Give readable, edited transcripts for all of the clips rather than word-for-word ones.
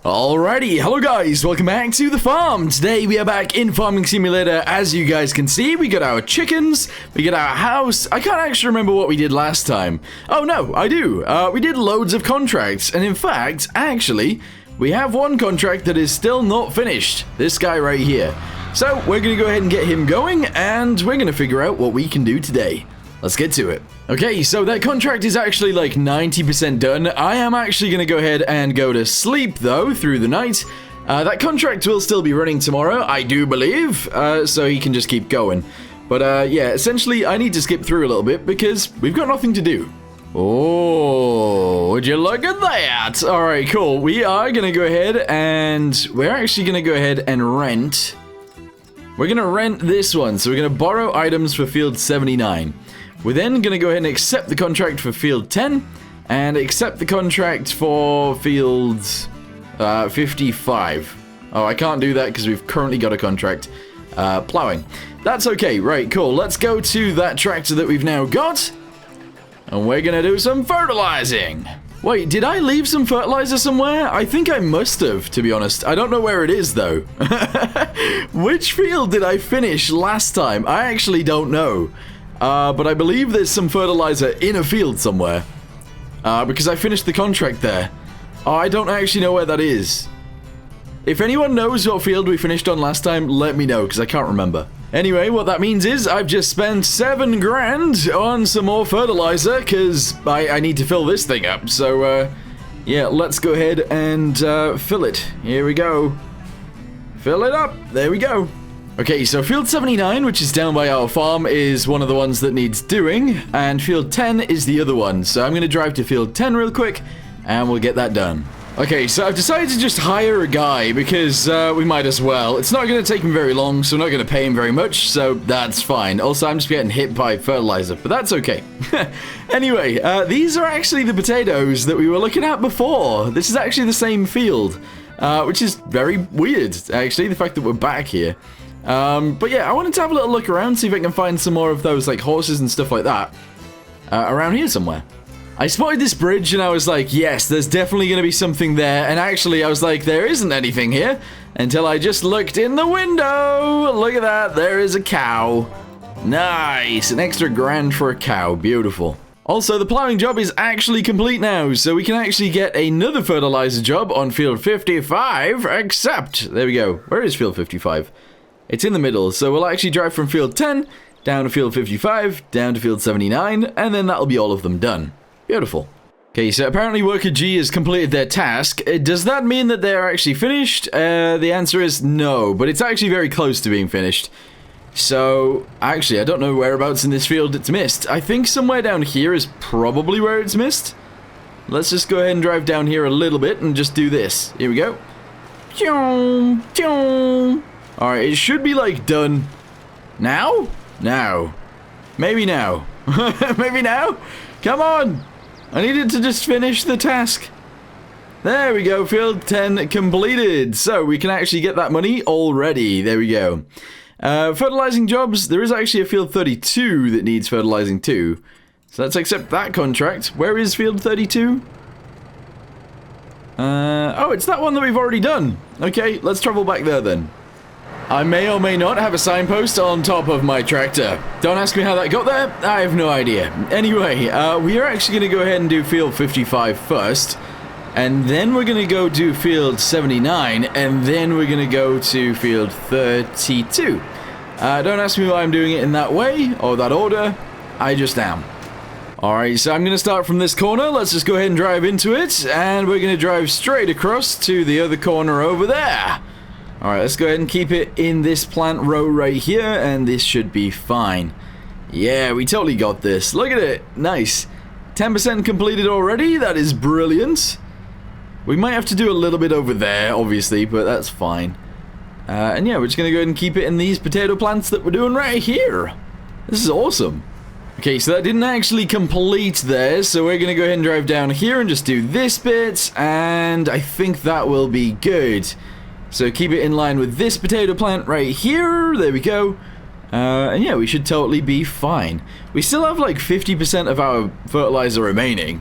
Alrighty, hello guys, welcome back to the farm. Today we are back in Farming Simulator. As you guys can see, we got our chickens, we got our house. I can't actually remember what we did last time. Oh no, I do. We did loads of contracts, and in fact, actually, we have one contract that is still not finished. This guy right here. So we're going to go ahead and get him going, and we're going to figure out what we can do today. Let's get to it. Okay, so that contract is actually like 90% done. I am actually going to go ahead and go to sleep, though, through the night. That contract will still be running tomorrow, I do believe, so he can just keep going. But, yeah, essentially, I need to skip through a little bit because we've got nothing to do. Oh, would you look at that? All right, cool. We are going to go ahead and we're actually going to go ahead and rent. We're going to rent this one, so we're going to borrow items for field 79. We're then going to go ahead and accept the contract for field 10 and accept the contract for field 55. Oh, I can't do that because we've currently got a contract. Plowing. That's okay. Right, cool. Let's go to that tractor that we've now got. And we're going to do some fertilizing. Wait, did I leave some fertilizer somewhere? I think I must have, to be honest. I don't know where it is, though. Which field did I finish last time? I actually don't know. But I believe there's some fertilizer in a field somewhere. Because I finished the contract there. Oh, I don't actually know where that is. If anyone knows what field we finished on last time, let me know, because I can't remember. Anyway, what that means is I've just spent 7 grand on some more fertilizer, because I need to fill this thing up. So, yeah, let's go ahead and fill it. Here we go. Fill it up. There we go. Okay, so field 79, which is down by our farm, is one of the ones that needs doing, and field 10 is the other one. So I'm going to drive to field 10 real quick, and we'll get that done. Okay, so I've decided to just hire a guy, because we might as well. It's not going to take him very long, so we're not going to pay him very much, so that's fine. Also, I'm just getting hit by fertilizer, but that's okay. Anyway, these are actually the potatoes that we were looking at before. This is actually the same field, which is very weird, actually, the fact that we're back here. But yeah, I wanted to have a little look around, see if I can find some more of those, like, horses and stuff like that, around here somewhere. I spotted this bridge and I was like, yes, there's definitely going to be something there, and actually I was like, there isn't anything here, until I just looked in the window. Look at that, there is a cow. Nice, an extra grand for a cow, beautiful. Also, the plowing job is actually complete now, so we can actually get another fertilizer job on field 55, except, there we go, where is field 55? It's in the middle, so we'll actually drive from field 10 down to field 55, down to field 79, and then that'll be all of them done. Beautiful. Okay, so apparently worker G has completed their task. Does that mean that they're actually finished? The answer is no, but it's actually very close to being finished. So, actually, I don't know whereabouts in this field it's missed. I think somewhere down here is probably where it's missed. Let's just go ahead and drive down here a little bit and just do this. Here we go. Alright, it should be, like, done now? Now. Maybe now. Maybe now? Come on! I needed to just finish the task. There we go, field 10 completed. So, we can actually get that money already. There we go. Fertilizing jobs, there is actually a field 32 that needs fertilizing too. So let's accept that contract. Where is field 32? Oh, it's that one that we've already done. Okay, let's travel back there then. I may or may not have a signpost on top of my tractor. Don't ask me how that got there, I have no idea. Anyway, we are actually going to go ahead and do field 55 first. And then we're going to go do field 79, and then we're going to go to field 32. Don't ask me why I'm doing it in that way, or that order. I just am. Alright, so I'm going to start from this corner. Let's just go ahead and drive into it, and we're going to drive straight across to the other corner over there. Alright, let's go ahead and keep it in this plant row right here, and this should be fine. Yeah, we totally got this. Look at it. Nice. 10% completed already. That is brilliant. We might have to do a little bit over there, obviously, but that's fine. And yeah, we're just going to go ahead and keep it in these potato plants that we're doing right here. This is awesome. Okay, so that didn't actually complete there, so we're going to go ahead and drive down here and just do this bit, and I think that will be good. So keep it in line with this potato plant right here. There we go. And yeah, we should totally be fine. We still have like 50% of our fertilizer remaining.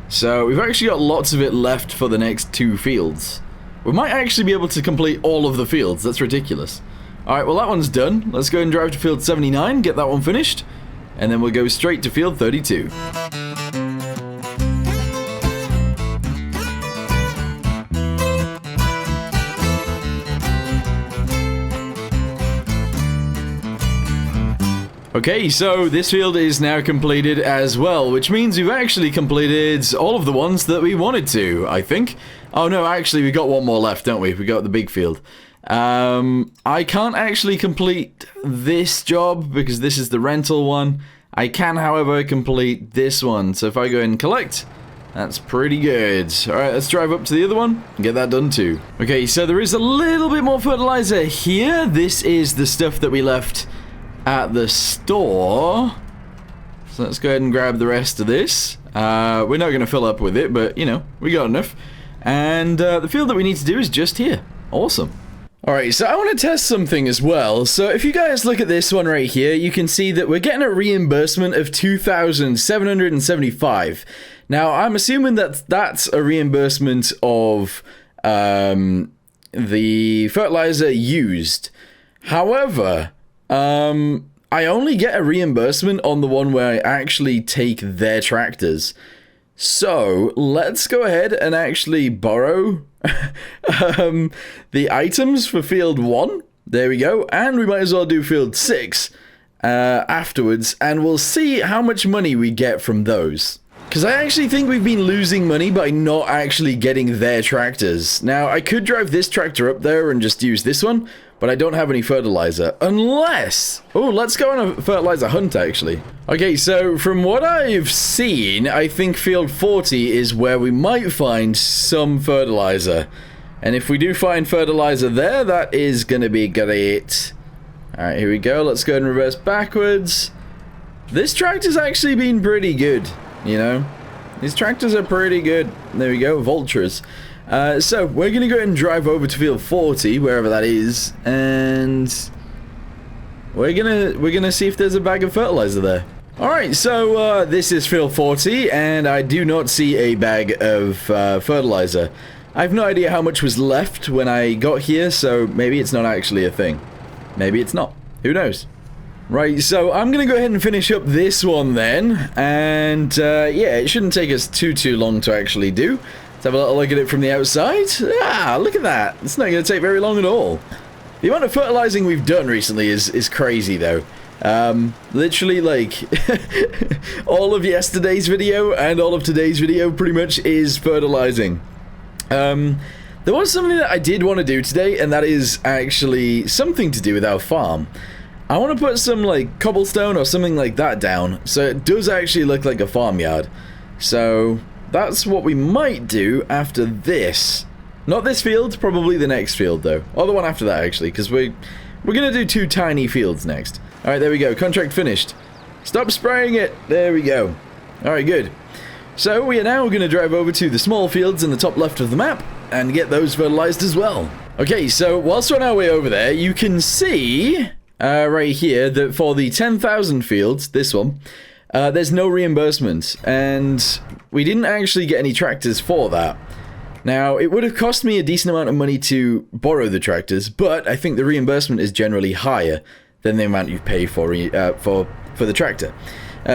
So we've actually got lots of it left for the next 2 fields. We might actually be able to complete all of the fields. That's ridiculous. Alright, well that one's done. Let's go and drive to field 79, get that one finished, and then we'll go straight to field 32. Okay, so this field is now completed as well, which means we've actually completed all of the ones that we wanted to, I think. Oh no, actually we got one more left, don't we? We got the big field. I can't actually complete this job because this is the rental one. I can, however, complete this one. So if I go ahead and collect, that's pretty good. Alright, let's drive up to the other one and get that done too. Okay, so there is a little bit more fertilizer here. This is the stuff that we left at the store. So let's go ahead and grab the rest of this. We're not going to fill up with it, but, you know, we got enough. And the field that we need to do is just here. Awesome. Alright, so I want to test something as well. So if you guys look at this one right here, you can see that we're getting a reimbursement of 2,775. Now, I'm assuming that that's a reimbursement of the fertilizer used. However, I only get a reimbursement on the one where I actually take their tractors. So, let's go ahead and actually borrow the items for field 1. There we go. And we might as well do field 6 afterwards. And we'll see how much money we get from those. Because I actually think we've been losing money by not actually getting their tractors. Now, I could drive this tractor up there and just use this one, but I don't have any fertilizer. Unless... Oh, let's go on a fertilizer hunt, actually. Okay, so from what I've seen, I think field 40 is where we might find some fertilizer. And if we do find fertilizer there, that is going to be great. Alright, here we go. Let's go and reverse backwards. This tractor's actually been pretty good. You know, these tractors are pretty good. There we go, vultures. So we're gonna go ahead and drive over to field 40, wherever that is, and we're gonna see if there's a bag of fertilizer there. All right, so this is field 40, and I do not see a bag of fertilizer. I have no idea how much was left when I got here, so maybe it's not actually a thing. Maybe it's not. Who knows? Right, so I'm going to go ahead and finish up this one then, and yeah, it shouldn't take us too long to actually do. Let's have a little look at it from the outside. Ah, look at that. It's not going to take very long at all. The amount of fertilizing we've done recently is crazy, though. Literally, like, all of yesterday's video and all of today's video pretty much is fertilizing. There was something that I did want to do today, and that is actually something to do with our farm. I want to put some, like, cobblestone or something like that down, so it does actually look like a farmyard. So, that's what we might do after this. Not this field, probably the next field, though. Or the one after that, actually, because we're going to do 2 tiny fields next. Alright, there we go. Contract finished. Stop spraying it. There we go. Alright, good. So, we are now going to drive over to the small fields in the top left of the map and get those fertilized as well. Okay, so, whilst we're on our way over there, you can see... right here, that for the 10,000 fields, this one, there's no reimbursement, and we didn't actually get any tractors for that. Now, it would have cost me a decent amount of money to borrow the tractors, but I think the reimbursement is generally higher than the amount you pay for the tractor,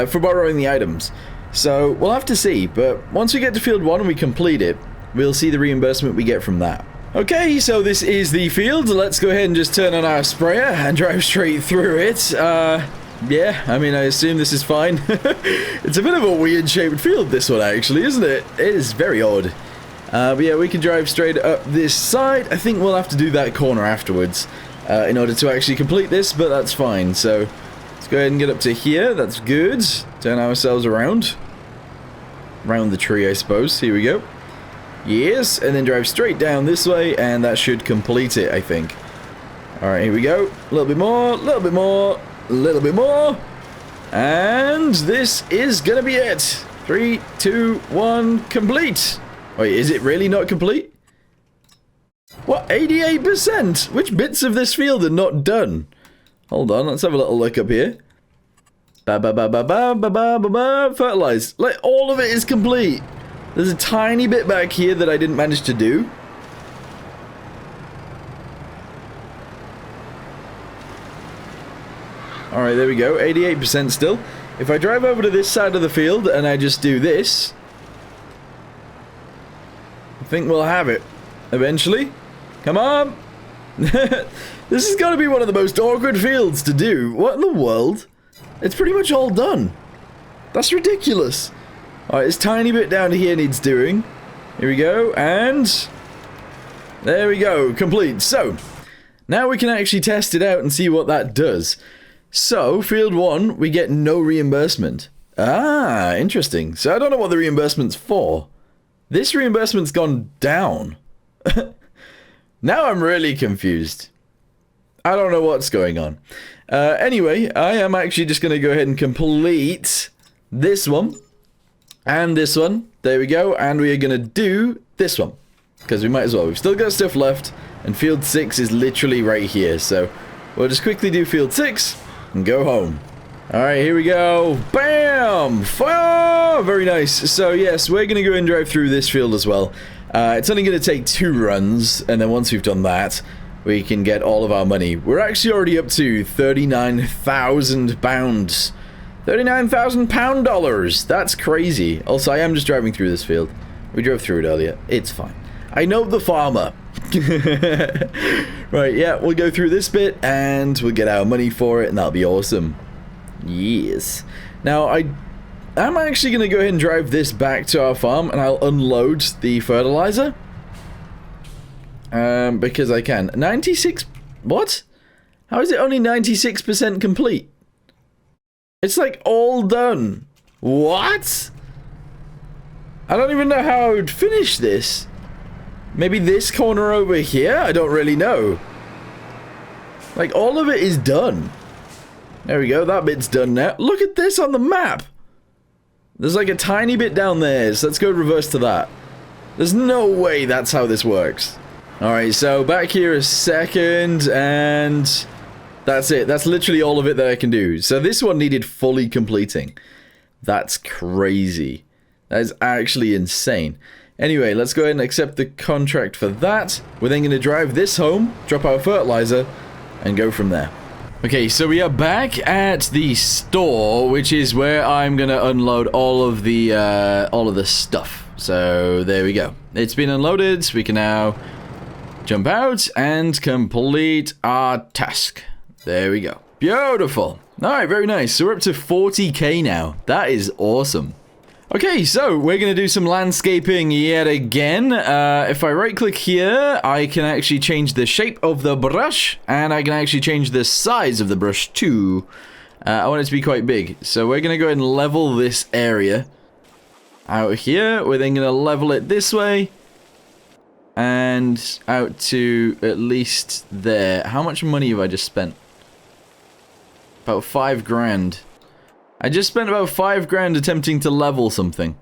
for borrowing the items. So, we'll have to see, but once we get to field 1 and we complete it, we'll see the reimbursement we get from that. Okay, so this is the field. Let's go ahead and just turn on our sprayer and drive straight through it. Yeah, I mean, I assume this is fine. It's a bit of a weird-shaped field, this one, actually, isn't it? It is very odd. But yeah, we can drive straight up this side. I think we'll have to do that corner afterwards in order to actually complete this, but that's fine. So, let's go ahead and get up to here. That's good. Turn ourselves around. Round the tree, I suppose. Here we go. Yes, and then drive straight down this way, and that should complete it, I think. Alright, here we go. A little bit more, a little bit more, a little bit more. And this is gonna be it. 3, 2, 1, complete. Wait, is it really not complete? What, 88%? Which bits of this field are not done? Hold on, let's have a little look up here. Fertilized. Like, all of it is complete. There's a tiny bit back here that I didn't manage to do. Alright, there we go. 88% still. If I drive over to this side of the field and I just do this, I think we'll have it. Eventually. Come on! This has got to be one of the most awkward fields to do. What in the world? It's pretty much all done. That's ridiculous. Alright, this tiny bit down here needs doing. Here we go, and... there we go, complete. So, now we can actually test it out and see what that does. So, field 1, we get no reimbursement. Ah, interesting. So I don't know what the reimbursement's for. This reimbursement's gone down. Now I'm really confused. I don't know what's going on. Anyway, I am actually just going to go ahead and complete this one. And this one. There we go. And we are going to do this one. Because we might as well. We've still got stuff left. And field 6 is literally right here. So we'll just quickly do field 6 and go home. Alright, here we go. Bam! Fire! Very nice. So yes, we're going to go and drive through this field as well. It's only going to take 2 runs. And then once we've done that, we can get all of our money. We're actually already up to £39,000. £39,000. That's crazy. Also, I am just driving through this field. We drove through it earlier. It's fine. I know the farmer. Right, yeah, we'll go through this bit and we'll get our money for it and that'll be awesome. Yes. Now, I'm actually going to go ahead and drive this back to our farm and I'll unload the fertilizer. Because I can. 96... what? How is it only 96% complete? It's like all done. What? I don't even know how I would finish this. Maybe this corner over here? I don't really know. Like, all of it is done. There we go, that bit's done now. Look at this on the map. There's like a tiny bit down there, so let's go reverse to that. There's no way that's how this works. Alright, so back here a second, and that's it. That's literally all of it that I can do. So this one needed fully completing. That's crazy. That is actually insane. Anyway, let's go ahead and accept the contract for that. We're then going to drive this home, drop our fertilizer, and go from there. Okay, so we are back at the store, which is where I'm going to unload all of the stuff. So there we go. It's been unloaded. We can now jump out and complete our task. There we go. Beautiful. Alright, very nice. So we're up to 40k now. That is awesome. Okay, so we're going to do some landscaping yet again. If I right click here, I can actually change the shape of the brush, and I can actually change the size of the brush too. I want it to be quite big. So we're going to go ahead and level this area out here. We're then going to level it this way. And out to at least there. How much money have I just spent? About 5 grand. I just spent about 5 grand attempting to level something.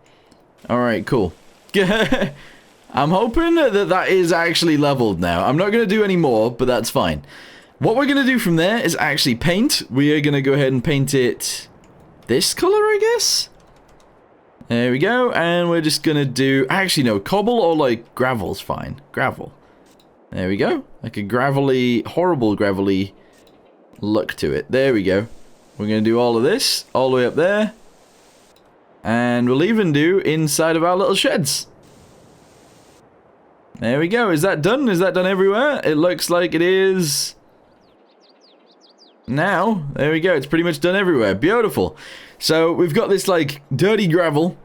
Alright, cool. I'm hoping that that is actually leveled now. I'm not going to do any more, but that's fine. What we're going to do from there is actually paint. We are going to go ahead and paint it this color, I guess? There we go, and we're just gonna do... actually, no, cobble or, like, gravel's fine. Gravel. There we go. Like a gravelly, horrible gravelly look to it. There we go. We're gonna do all of this, all the way up there. And we'll even do inside of our little sheds. There we go. Is that done? Is that done everywhere? It looks like it is... now. There we go. It's pretty much done everywhere. Beautiful. So we've got this like dirty gravel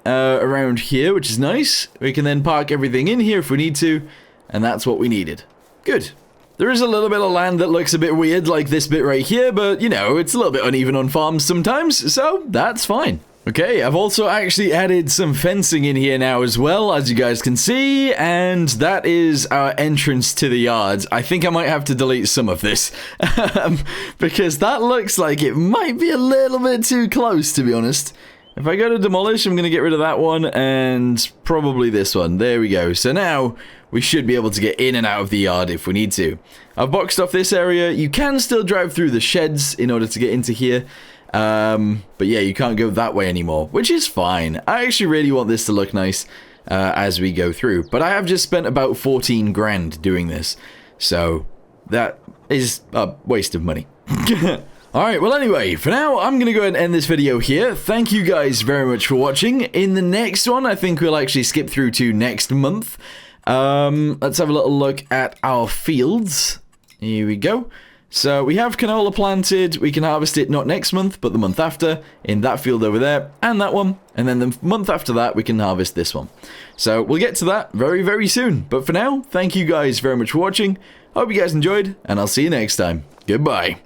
around here, which is nice. We can then park everything in here if we need to, and that's what we needed. Good. There is a little bit of land that looks a bit weird, like this bit right here, but you know, it's a little bit uneven on farms sometimes, so that's fine. Okay, I've also actually added some fencing in here now as well, as you guys can see, and that is our entrance to the yards. I think I might have to delete some of this, because that looks like it might be a little bit too close, to be honest. If I go to demolish, I'm going to get rid of that one, and probably this one. There we go. So now, we should be able to get in and out of the yard if we need to. I've boxed off this area. You can still drive through the sheds in order to get into here. But yeah, you can't go that way anymore, which is fine. I actually really want this to look nice as we go through. But I have just spent about 14 grand doing this. So that is a waste of money. Alright, well anyway, for now, I'm going to go ahead and end this video here. Thank you guys very much for watching. In the next one, I think we'll actually skip through to next month. Let's have a little look at our fields. Here we go. So we have canola planted. We can harvest it not next month, but the month after, in that field over there, and that one. And then the month after that, we can harvest this one. So we'll get to that very, very soon. But for now, thank you guys very much for watching. Hope you guys enjoyed, and I'll see you next time. Goodbye.